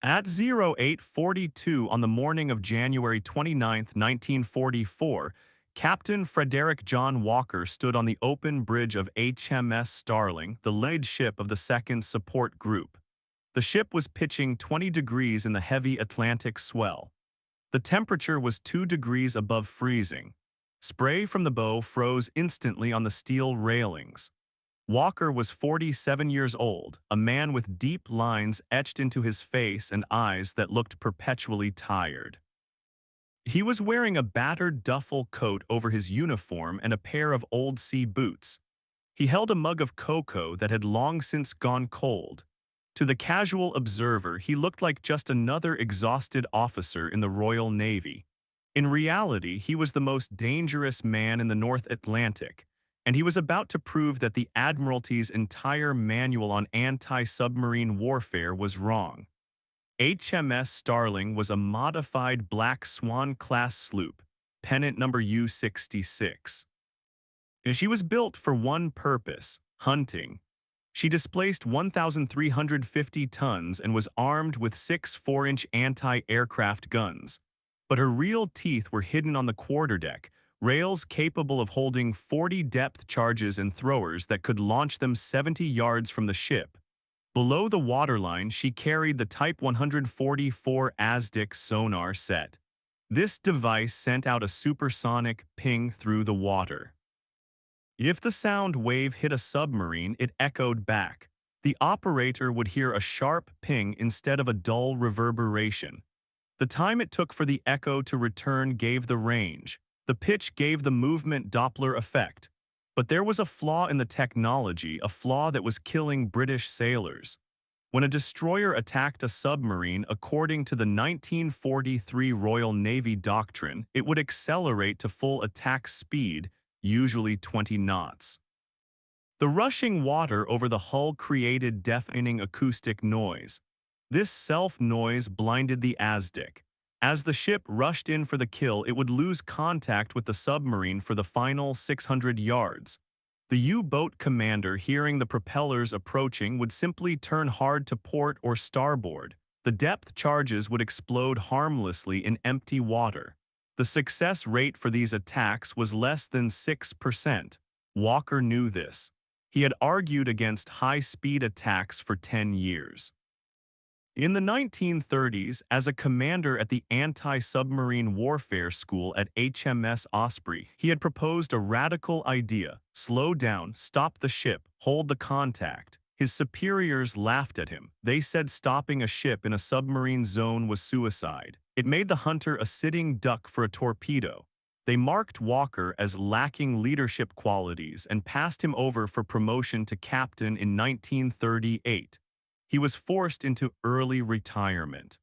At 0842 on the morning of January 29, 1944, Captain Frederic John Walker stood on the open bridge of HMS Starling, the lead ship of the 2nd Support Group. The ship was pitching 20 degrees in the heavy Atlantic swell. The temperature was 2 degrees above freezing. Spray from the bow froze instantly on the steel railings. Walker was 47 years old, a man with deep lines etched into his face and eyes that looked perpetually tired. He was wearing a battered duffel coat over his uniform and a pair of old sea boots. He held a mug of cocoa that had long since gone cold. To the casual observer, he looked like just another exhausted officer in the Royal Navy. In reality, he was the most dangerous man in the North Atlantic, and he was about to prove that the Admiralty's entire manual on anti-submarine warfare was wrong. HMS Starling was a modified Black Swan-class sloop, pennant number U-66. She was built for one purpose: hunting. She displaced 1,350 tons and was armed with 6 4-inch anti-aircraft guns. But her real teeth were hidden on the quarterdeck, rails capable of holding 40 depth charges and throwers that could launch them 70 yards from the ship. Below the waterline, she carried the Type 144 ASDIC sonar set. This device sent out a supersonic ping through the water. If the sound wave hit a submarine, it echoed back. The operator would hear a sharp ping instead of a dull reverberation. The time it took for the echo to return gave the range. The pitch gave the movement Doppler effect. But there was a flaw in the technology, a flaw that was killing British sailors. When a destroyer attacked a submarine, according to the 1943 Royal Navy doctrine, it would accelerate to full attack speed, usually 20 knots. The rushing water over the hull created deafening acoustic noise. This self-noise blinded the ASDIC. As the ship rushed in for the kill, it would lose contact with the submarine for the final 600 yards. The U-boat commander, hearing the propellers approaching, would simply turn hard to port or starboard. The depth charges would explode harmlessly in empty water. The success rate for these attacks was less than 6%. Walker knew this. He had argued against high-speed attacks for 10 years. In the 1930s, as a commander at the anti-submarine warfare school at HMS Osprey, he had proposed a radical idea: slow down, stop the ship, hold the contact. His superiors laughed at him. They said stopping a ship in a submarine zone was suicide. It made the hunter a sitting duck for a torpedo. They marked Walker as lacking leadership qualities and passed him over for promotion to captain in 1938. He was forced into early retirement.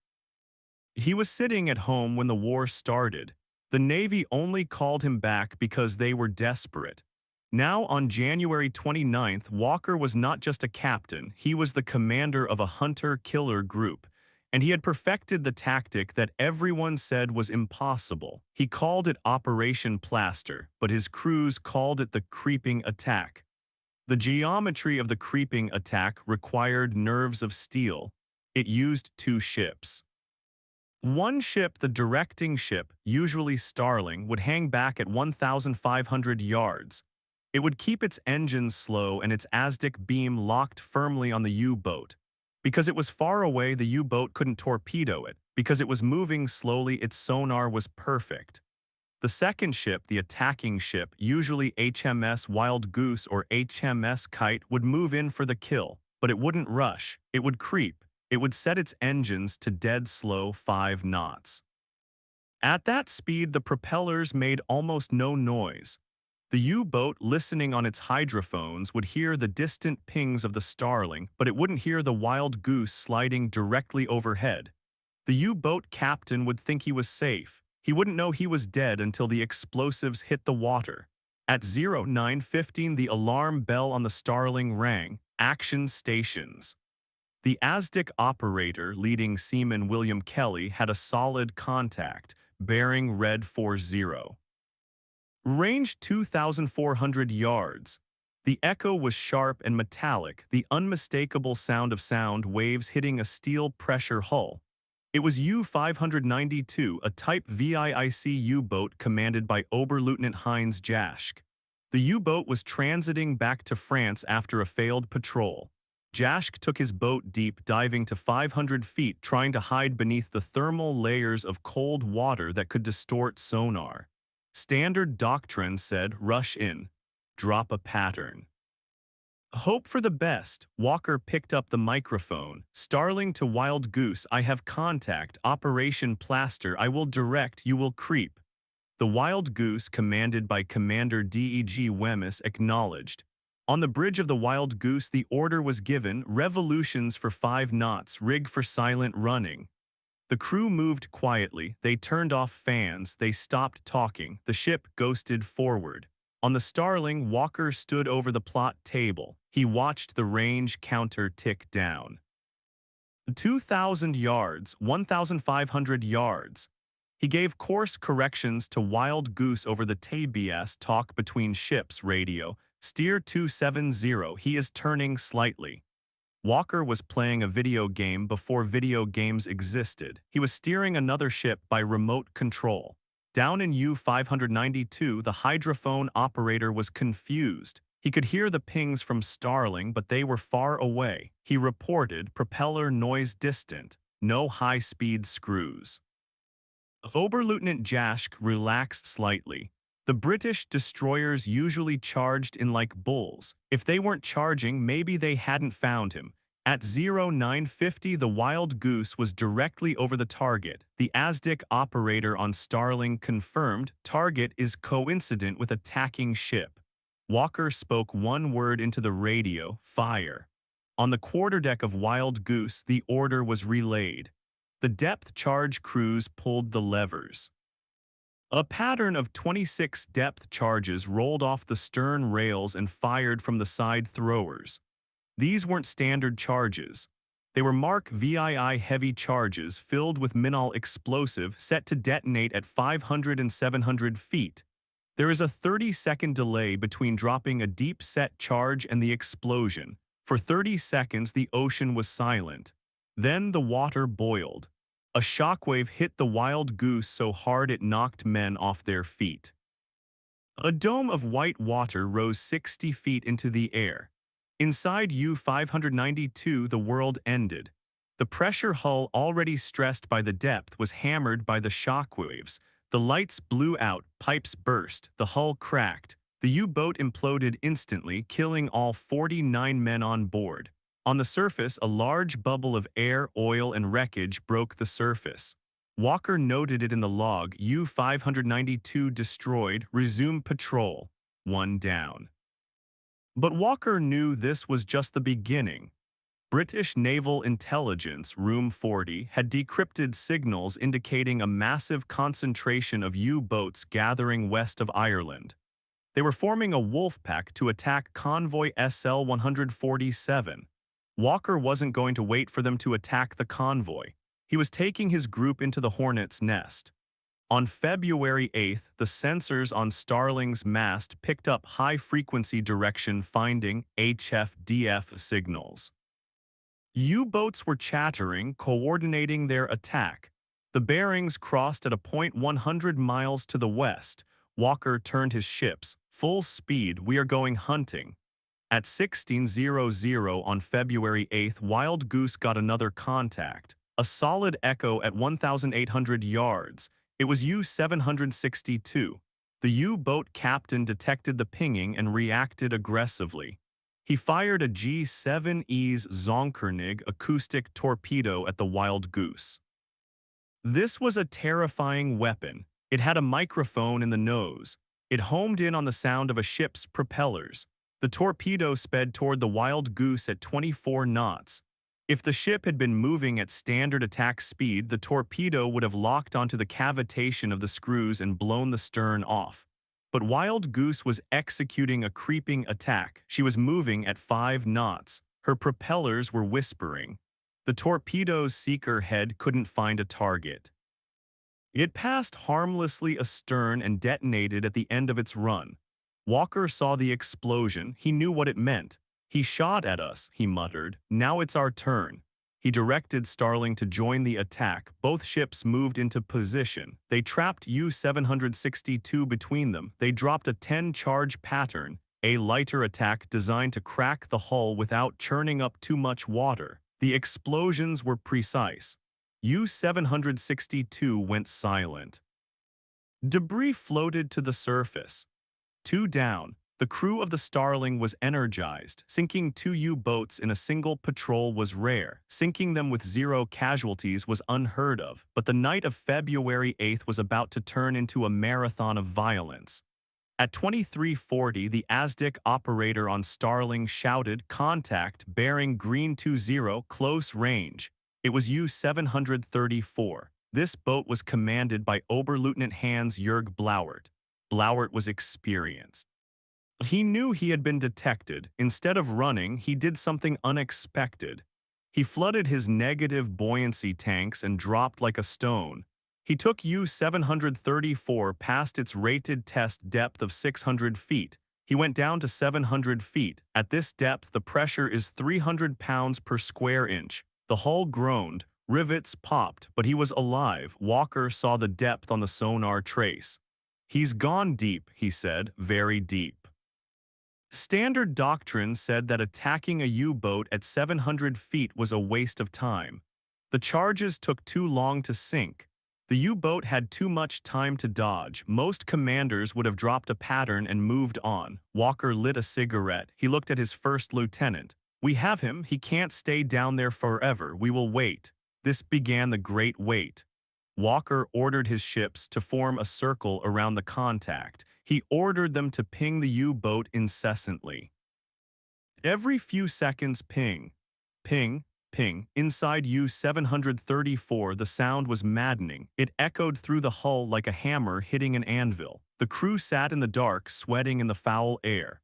He was sitting at home when the war started. The Navy only called him back because they were desperate. Now, on January 29th, Walker was not just a captain, he was the commander of a hunter-killer group, and he had perfected the tactic that everyone said was impossible. He called it Operation Plaster, but his crews called it the creeping attack. The geometry of the creeping attack required nerves of steel. It used 2 ships. One ship, the directing ship, usually Starling, would hang back at 1,500 yards. It would keep its engines slow and its ASDIC beam locked firmly on the U-boat. Because it was far away, the U-boat couldn't torpedo it. Because it was moving slowly, its sonar was perfect. The second ship, the attacking ship, usually HMS Wild Goose or HMS Kite, would move in for the kill, but it wouldn't rush. It would creep. It would set its engines to dead slow 5 knots. At that speed, the propellers made almost no noise. The U-boat, listening on its hydrophones, would hear the distant pings of the Starling, but it wouldn't hear the Wild Goose sliding directly overhead. The U-boat captain would think he was safe. He wouldn't know he was dead until the explosives hit the water. At 09:15, the alarm bell on the Starling rang. Action stations. The ASDIC operator, leading seaman William Kelly, had a solid contact, bearing red 40. Range 2,400 yards. The echo was sharp and metallic, the unmistakable sound of sound waves hitting a steel pressure hull. It was U-592, a Type VIIC U-boat commanded by Oberleutnant Heinz Jaschke. The U-boat was transiting back to France after a failed patrol. Jaschke took his boat deep, diving to 500 feet, trying to hide beneath the thermal layers of cold water that could distort sonar. Standard doctrine said, rush in, drop a pattern. Hope for the best. Walker picked up the microphone. Starling to Wild Goose, I have contact. Operation Plaster, I will direct, you will creep. The Wild Goose, commanded by Commander DEG Wemyss, acknowledged. On the bridge of the Wild Goose, the order was given, revolutions for 5 knots, rig for silent running. The crew moved quietly, they turned off fans, they stopped talking, the ship ghosted forward. On the Starling, Walker stood over the plot table. He watched the range counter tick down. 2,000 yards, 1,500 yards. He gave course corrections to Wild Goose over the TBS talk between ships radio. Steer 270, he is turning slightly. Walker was playing a video game before video games existed. He was steering another ship by remote control. Down in U-592, the hydrophone operator was confused. He could hear the pings from Starling, but they were far away. He reported propeller noise distant, no high-speed screws. Oberleutnant Jaschke relaxed slightly. The British destroyers usually charged in like bulls. If they weren't charging, maybe they hadn't found him. At 0950, the Wild Goose was directly over the target. The ASDIC operator on Starling confirmed target is coincident with attacking ship. Walker spoke one word into the radio, fire. On the quarterdeck of Wild Goose, the order was relayed. The depth charge crews pulled the levers. A pattern of 26 depth charges rolled off the stern rails and fired from the side throwers. These weren't standard charges. They were Mark VII heavy charges filled with Minol explosive set to detonate at 500 and 700 feet. There is a 30-second delay between dropping a deep-set charge and the explosion. For 30 seconds, the ocean was silent. Then the water boiled. A shockwave hit the Wild Goose so hard it knocked men off their feet. A dome of white water rose 60 feet into the air. Inside U-592, the world ended. The pressure hull, already stressed by the depth, was hammered by the shockwaves. The lights blew out, pipes burst, the hull cracked. The U-boat imploded instantly, killing all 49 men on board. On the surface, a large bubble of air, oil, and wreckage broke the surface. Walker noted it in the log, U-592 destroyed, resume patrol, 1 down. But Walker knew this was just the beginning. British Naval Intelligence, Room 40, had decrypted signals indicating a massive concentration of U-boats gathering west of Ireland. They were forming a wolfpack to attack convoy SL-147. Walker wasn't going to wait for them to attack the convoy. He was taking his group into the hornet's nest. On February 8th, the sensors on Starling's mast picked up high-frequency direction finding HF-DF signals. U-boats were chattering, coordinating their attack. The bearings crossed at a point 100 miles to the west. Walker turned his ships. Full speed, we are going hunting. At 16:00 on February 8th, Wild Goose got another contact. A solid echo at 1,800 yards. It was U-762. The U-boat captain detected the pinging and reacted aggressively. He fired a G-7E's Zonkernig acoustic torpedo at the Wild Goose. This was a terrifying weapon. It had a microphone in the nose. It homed in on the sound of a ship's propellers. The torpedo sped toward the Wild Goose at 24 knots. If the ship had been moving at standard attack speed, the torpedo would have locked onto the cavitation of the screws and blown the stern off. But Wild Goose was executing a creeping attack. She was moving at 5 knots. Her propellers were whispering. The torpedo's seeker head couldn't find a target. It passed harmlessly astern and detonated at the end of its run. Walker saw the explosion. He knew what it meant. He shot at us, he muttered. Now it's our turn. He directed Starling to join the attack. Both ships moved into position. They trapped U-762 between them. They dropped a 10-charge pattern, a lighter attack designed to crack the hull without churning up too much water. The explosions were precise. U-762 went silent. Debris floated to the surface. 2 down. The crew of the Starling was energized. Sinking 2 U-boats in a single patrol was rare. Sinking them with 0 casualties was unheard of. But the night of February 8th was about to turn into a marathon of violence. At 23:40, the ASDIC operator on Starling shouted, "Contact, bearing green 20, close range." It was U-734. This boat was commanded by Oberleutnant Hans-Jörg Blauert. Blauert was experienced. He knew he had been detected. Instead of running, he did something unexpected. He flooded his negative buoyancy tanks and dropped like a stone. He took U-734 past its rated test depth of 600 feet. He went down to 700 feet. At this depth, the pressure is 300 pounds per square inch. The hull groaned, rivets popped, but he was alive. Walker saw the depth on the sonar trace. "He's gone deep," he said, "very deep." Standard doctrine said that attacking a U-boat at 700 feet was a waste of time. The charges took too long to sink. The U-boat had too much time to dodge. Most commanders would have dropped a pattern and moved on. Walker lit a cigarette. He looked at his first lieutenant. "We have him. He can't stay down there forever. We will wait." This began the Great Wait. Walker ordered his ships to form a circle around the contact. He ordered them to ping the U-boat incessantly. Every few seconds, ping, ping, ping. Inside U-734, the sound was maddening. It echoed through the hull like a hammer hitting an anvil. The crew sat in the dark, sweating in the foul air.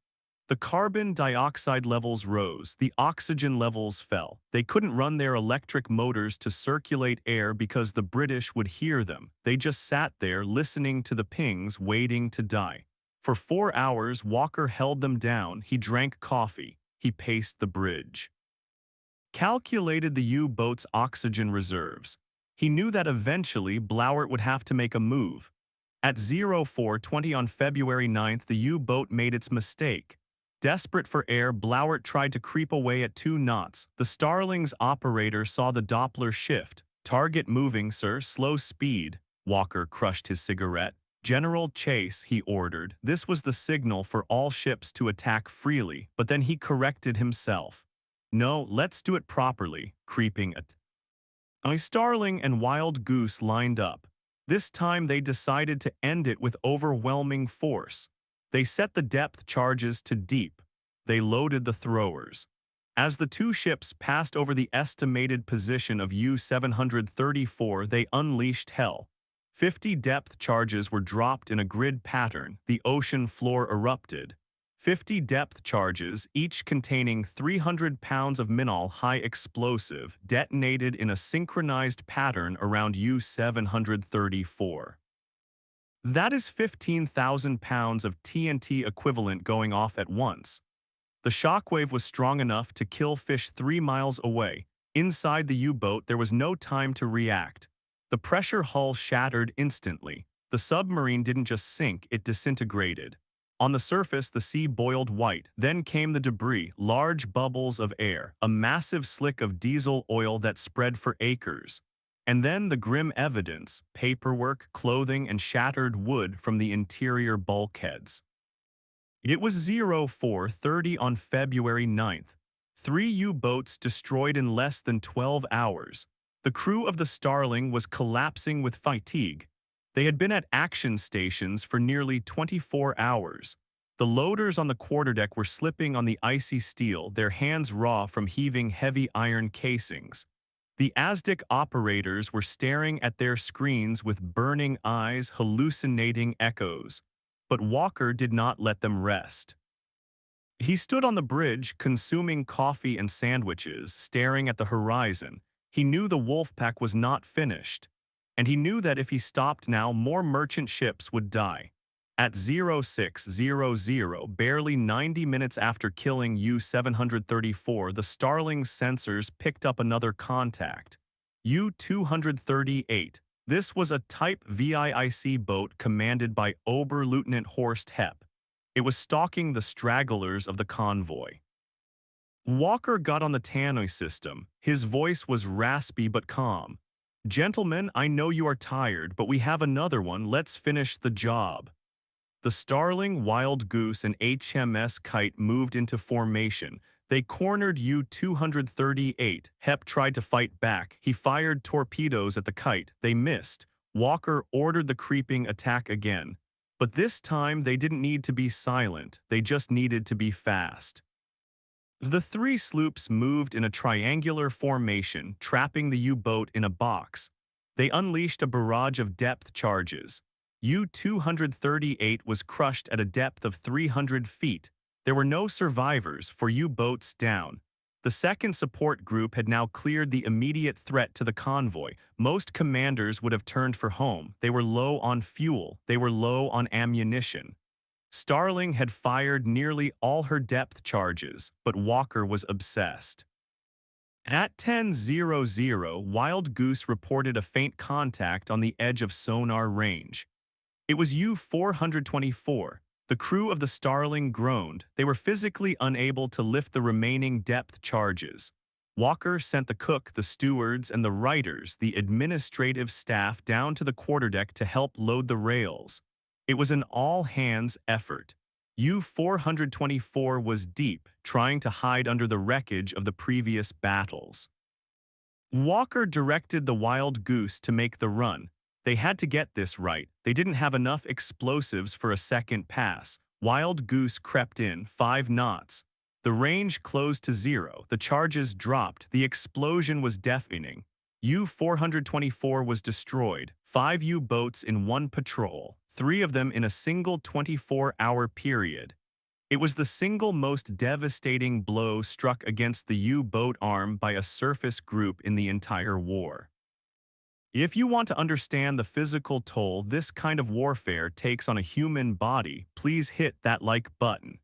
The carbon dioxide levels rose, the oxygen levels fell. They couldn't run their electric motors to circulate air because the British would hear them. They just sat there listening to the pings, waiting to die. For 4 hours, Walker held them down. He drank coffee. He paced the bridge. Calculated the U-boat's oxygen reserves. He knew that eventually Blauert would have to make a move. At 04:20 on February 9th, the U-boat made its mistake. Desperate for air, Blauert tried to creep away at 2 knots. The Starling's operator saw the Doppler shift. "Target moving, sir. Slow speed." Walker crushed his cigarette. "General chase," he ordered. This was the signal for all ships to attack freely, but then he corrected himself. "No, let's do it properly." Creeping at Starling and Wild Goose lined up. This time they decided to end it with overwhelming force. They set the depth charges to deep. They loaded the throwers. As the 2 ships passed over the estimated position of U-734, they unleashed hell. 50 depth charges were dropped in a grid pattern. The ocean floor erupted. 50 depth charges, each containing 300 pounds of Minol high explosive, detonated in a synchronized pattern around U-734. That is 15,000 pounds of TNT equivalent going off at once. The shockwave was strong enough to kill fish 3 miles away. Inside the U-boat, there was no time to react. The pressure hull shattered instantly. The submarine didn't just sink, it disintegrated. On the surface, the sea boiled white. Then came the debris, large bubbles of air, a massive slick of diesel oil that spread for acres. And then the grim evidence, paperwork, clothing, and shattered wood from the interior bulkheads. It was 04:30 on February 9th. 3 U-boats destroyed in less than 12 hours. The crew of the Starling was collapsing with fatigue. They had been at action stations for nearly 24 hours. The loaders on the quarterdeck were slipping on the icy steel, their hands raw from heaving heavy iron casings. The ASDIC operators were staring at their screens with burning eyes, hallucinating echoes. But Walker did not let them rest. He stood on the bridge, consuming coffee and sandwiches, staring at the horizon. He knew the wolfpack was not finished. And he knew that if he stopped now, more merchant ships would die. At 0600, barely 90 minutes after killing U-734, the Starling's sensors picked up another contact. U-238. This was a Type VIIC boat commanded by Oberleutnant Horst Hepp. It was stalking the stragglers of the convoy. Walker got on the tannoy system. His voice was raspy but calm. "Gentlemen, I know you are tired, but we have another one. Let's finish the job." The Starling, Wild Goose, and HMS Kite moved into formation. They cornered U-238. Hepp tried to fight back. He fired torpedoes at the Kite. They missed. Walker ordered the creeping attack again. But this time, they didn't need to be silent. They just needed to be fast. The three sloops moved in a triangular formation, trapping the U-boat in a box. They unleashed a barrage of depth charges. U-238 was crushed at a depth of 300 feet. There were no survivors, for U-boats down. The second support group had now cleared the immediate threat to the convoy. Most commanders would have turned for home. They were low on fuel. They were low on ammunition. Starling had fired nearly all her depth charges, but Walker was obsessed. At 10:00, Wild Goose reported a faint contact on the edge of sonar range. It was U-424. The crew of the Starling groaned. They were physically unable to lift the remaining depth charges. Walker sent the cook, the stewards, and the writers, the administrative staff, down to the quarterdeck to help load the rails. It was an all-hands effort. U-424 was deep, trying to hide under the wreckage of the previous battles. Walker directed the Wild Goose to make the run. They had to get this right. They didn't have enough explosives for a second pass. Wild Goose crept in 5 knots. The range closed to 0. The charges dropped. The explosion was deafening. U-424 was destroyed. 5 U-boats in one patrol, 3 of them in a single 24-hour period. It was the single most devastating blow struck against the U-boat arm by a surface group in the entire war. If you want to understand the physical toll this kind of warfare takes on a human body, please hit that like button.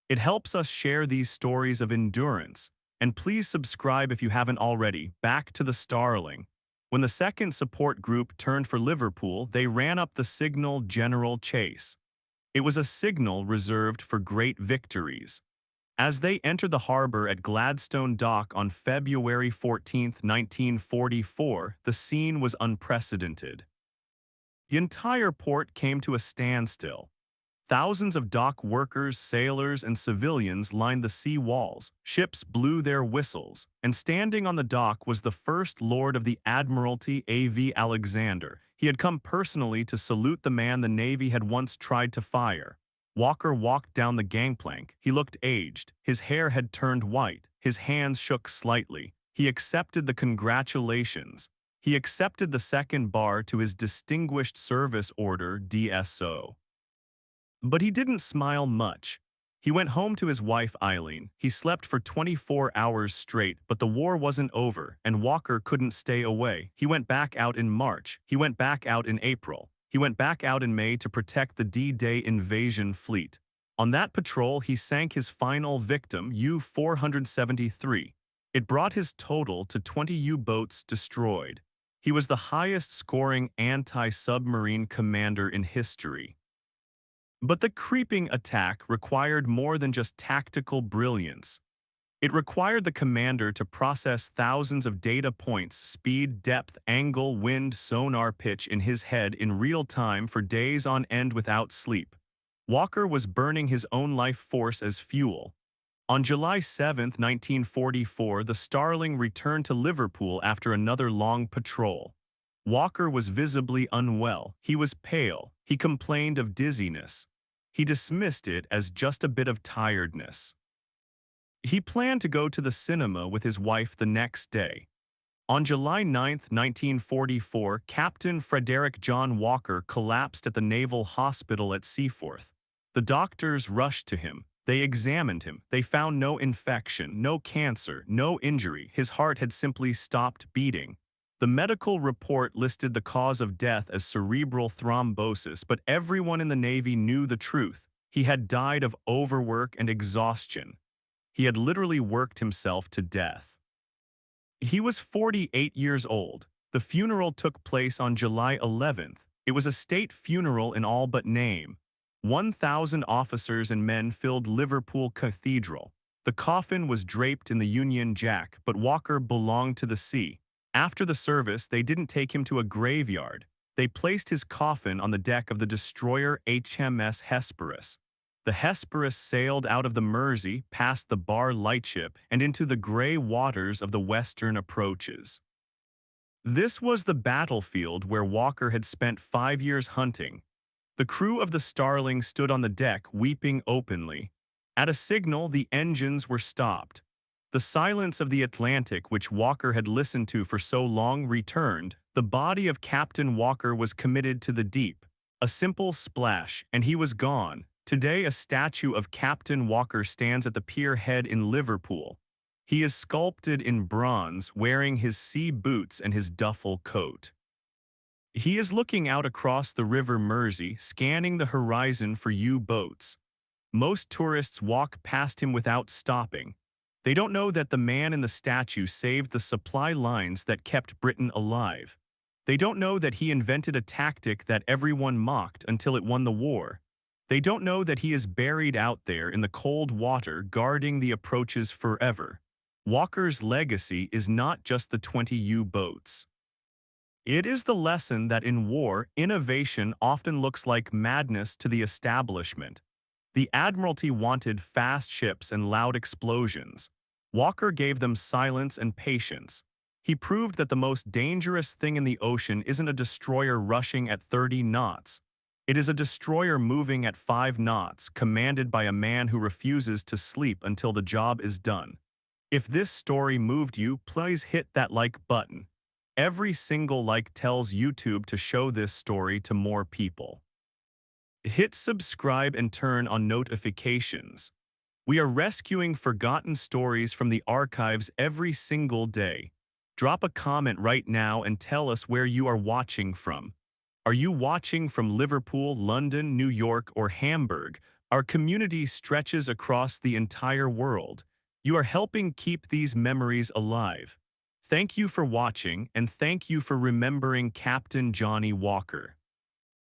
It helps us share these stories of endurance. And please subscribe if you haven't already. Back to the Starling. When the second support group turned for Liverpool, they ran up the signal General Chase. It was a signal reserved for great victories. As they entered the harbor at Gladstone Dock on February 14, 1944, the scene was unprecedented. The entire port came to a standstill. Thousands of dock workers, sailors, and civilians lined the sea walls. Ships blew their whistles, and standing on the dock was the First Lord of the Admiralty, A.V. Alexander. He had come personally to salute the man the Navy had once tried to fire. Walker walked down the gangplank. He looked aged. His hair had turned white. His hands shook slightly. He accepted the congratulations. He accepted the second bar to his Distinguished Service Order, DSO. But he didn't smile much. He went home to his wife, Eileen. He slept for 24 hours straight, but the war wasn't over, and Walker couldn't stay away. He went back out in March. He went back out in April. He went back out in May to protect the D-Day invasion fleet. On that patrol, he sank his final victim, U-473. It brought his total to 20 U-boats destroyed. He was the highest-scoring anti-submarine commander in history. But the creeping attack required more than just tactical brilliance. It required the commander to process thousands of data points, speed, depth, angle, wind, sonar pitch in his head in real time for days on end without sleep. Walker was burning his own life force as fuel. On July 7, 1944, the Starling returned to Liverpool after another long patrol. Walker was visibly unwell. He was pale. He complained of dizziness. He dismissed it as just a bit of tiredness. He planned to go to the cinema with his wife the next day. On July 9, 1944, Captain Frederic John Walker collapsed at the Naval Hospital at Seaforth. The doctors rushed to him. They examined him. They found no infection, no cancer, no injury. His heart had simply stopped beating. The medical report listed the cause of death as cerebral thrombosis, but everyone in the Navy knew the truth. He had died of overwork and exhaustion. He had literally worked himself to death. He was 48 years old. The funeral took place on July 11th. It was a state funeral in all but name. 1,000 officers and men filled Liverpool Cathedral. The coffin was draped in the Union Jack, but Walker belonged to the sea. After the service, they didn't take him to a graveyard. They placed his coffin on the deck of the destroyer HMS Hesperus. The Hesperus sailed out of the Mersey, past the Bar lightship, and into the gray waters of the western approaches. This was the battlefield where Walker had spent 5 years hunting. The crew of the Starling stood on the deck, weeping openly. At a signal, the engines were stopped. The silence of the Atlantic, which Walker had listened to for so long, returned. The body of Captain Walker was committed to the deep. A simple splash, and he was gone. Today, a statue of Captain Walker stands at the pier head in Liverpool. He is sculpted in bronze, wearing his sea boots and his duffel coat. He is looking out across the River Mersey, scanning the horizon for U-boats. Most tourists walk past him without stopping. They don't know that the man in the statue saved the supply lines that kept Britain alive. They don't know that he invented a tactic that everyone mocked until it won the war. They don't know that he is buried out there in the cold water, guarding the approaches forever. Walker's legacy is not just the 20 U-boats. It is the lesson that in war, innovation often looks like madness to the establishment. The Admiralty wanted fast ships and loud explosions. Walker gave them silence and patience. He proved that the most dangerous thing in the ocean isn't a destroyer rushing at 30 knots. It is a destroyer moving at 5 knots, commanded by a man who refuses to sleep until the job is done. If this story moved you, please hit that like button. Every single like tells YouTube to show this story to more people. Hit subscribe and turn on notifications. We are rescuing forgotten stories from the archives every single day. Drop a comment right now and tell us where you are watching from. Are you watching from Liverpool, London, New York, or Hamburg? Our community stretches across the entire world. You are helping keep these memories alive. Thank you for watching, and thank you for remembering Captain Johnny Walker.